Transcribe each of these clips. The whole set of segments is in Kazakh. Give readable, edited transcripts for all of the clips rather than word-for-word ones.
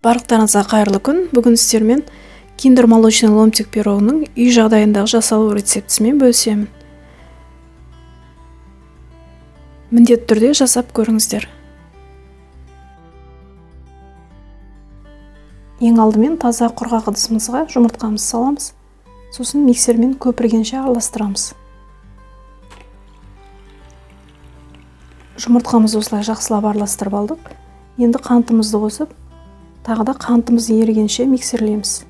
Барлықтарыңызға қайырлы күн. Бүгін сіздермен киндер молочный ломтик пирогының үй жағдайындағы жасалу рецептісімен бөлісемін. Міндетті түрде жасап көріңіздер. Ең алдымен таза құрғақ ыдысымызға жұмыртқамызды саламыз. Сосын миксермен көпіргенше араластырамыз. Жұмыртқамызды осылай жақсылап араластырып алдық. Енді қантымызды қосып, тағы да қантымыз ерігенше миксерлейміз.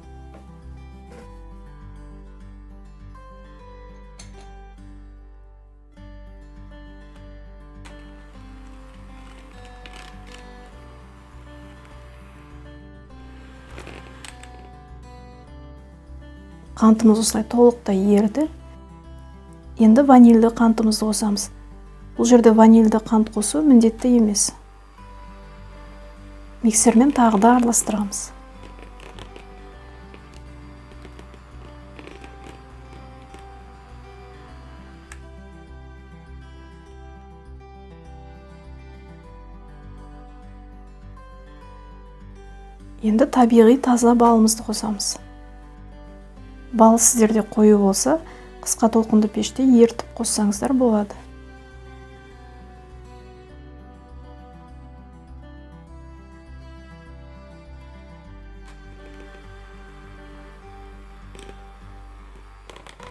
Қантымыз осылай толықтай еріді. Енді ванильді қантымызды қосамыз. Бұл жерде ванильді қант қосу міндетті емес. Миксермен тағы да араластырамыз. Енді табиғи таза балымызды қосамыз. Бал сіздерде қою болса, қысқа толқынды пеште ерітіп қоссаңыздар болады.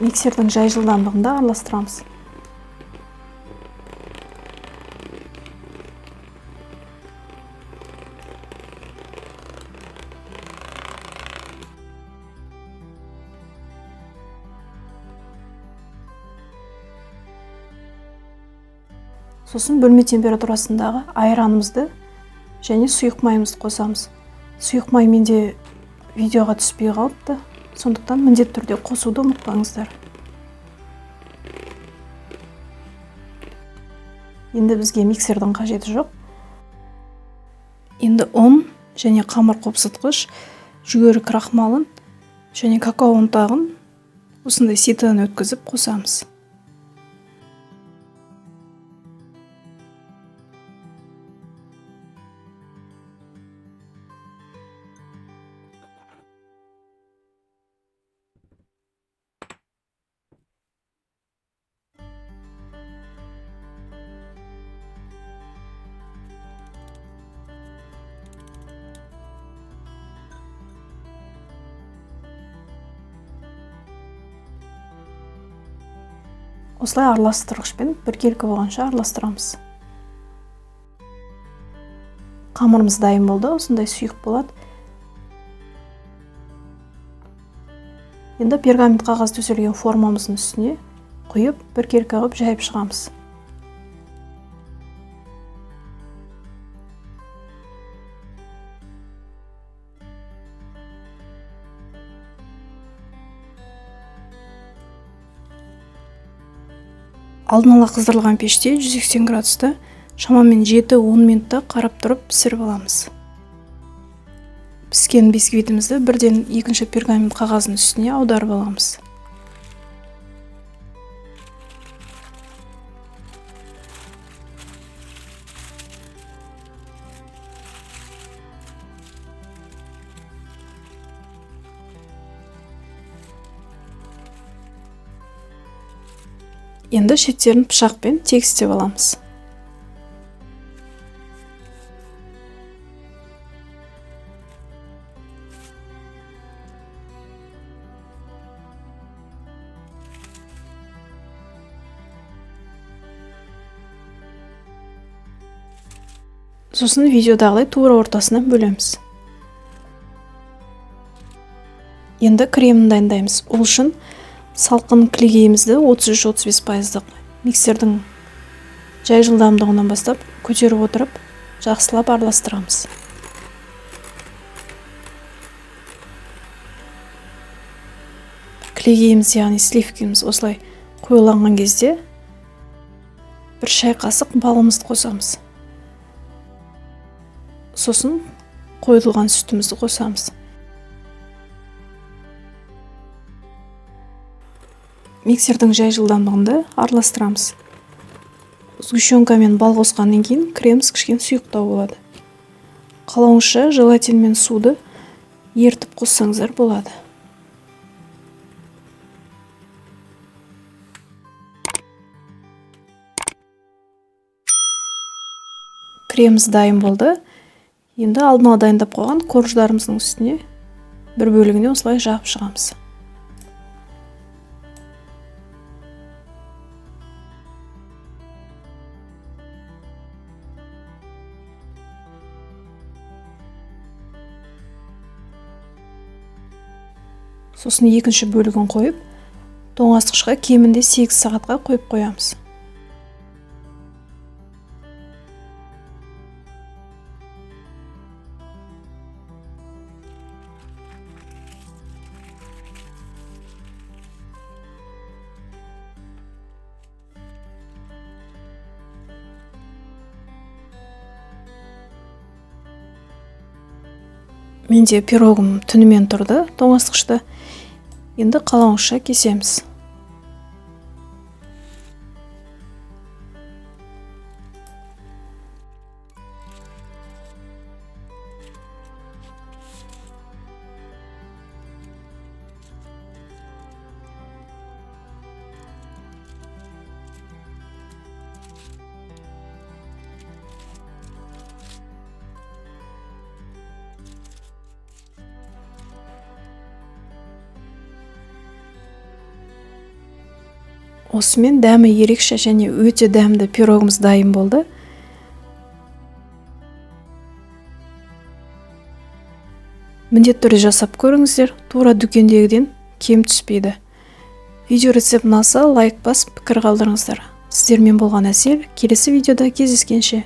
Миксердің жай жылдамдығында араластырамыз. Сосын бөлме температурасындағы айранымызды және сұйық майымызды қосамыз. Сұйық май менде видеоға түспей қалыпты. Сондықтан міндетті түрде қосуды ұмытпаңыздар. Енді бізге миксердің қажеті жоқ. Енді ұн және қамыр қопсытқыш, жүгері крахмалын және какао ұнтағын осындай ситыдан өткізіп қосамыз. Осылай араластырғышпен біркелкі болғанша араластырамыз. Қамырымыз дайын болды, осындай сұйық болады. Енді пергамент қағаз төселген формамыздың үстіне құйып, біркелкі қылып жайып шығамыз. Алдын ала қыздырылған пеште 180 градуста шамамен 7-10 минутта қарап тұрып пісіріп аламыз. Піскен бисквитімізді бірден екінші пергамент қағазының үстіне аударып аламыз. Енді шеттерін пышақпен тегістеп аламыз. Сосын видеодағыдай тура ортасына бөлеміз. Енді кремін дайындаймыз. Ол үшін салқын кілегейімізді 33-35% миксердің жай жылдамдығынан бастап көтеріп отырып, жақсылап араластырамыз. Кілегейіміз, яғни сливкіміз осылай қойыланған кезде бір шай қасық балымызды қосамыз. Сосын қойылған сүтімізді қосамыз. Миксердің жай жылдамдығында араластырамыз. Сгущенка мен бал қосқаннан кейін креміміз кішкене сұйықтау болады. қалауыңызша желатин мен суды ертіп қоссаңыздар болады. Креміміз дайын болды. Енді алдын ала дайындап қойған корждарымыздың үстіне бір бөлігіне осылай жағып шығамыз. Сосын екінші бөлігін қойып, тоңазытқышқа кемінде 8 сағатқа қойып қоямыз. Менде пирогым түнімен тұрды тоңазытқышта. Енді қалауыңызша кесеміз. Осымен дәмі ерекше және өте дәмді пирогымыз дайын болды. Міндетті түрде жасап көріңіздер, тура дүкендегіден кем түспейді. Видео рецепт ұнаса лайк басып пікір қалдырыңыздар. Сіздермен болған Әсел, келесі видеода кездескенше.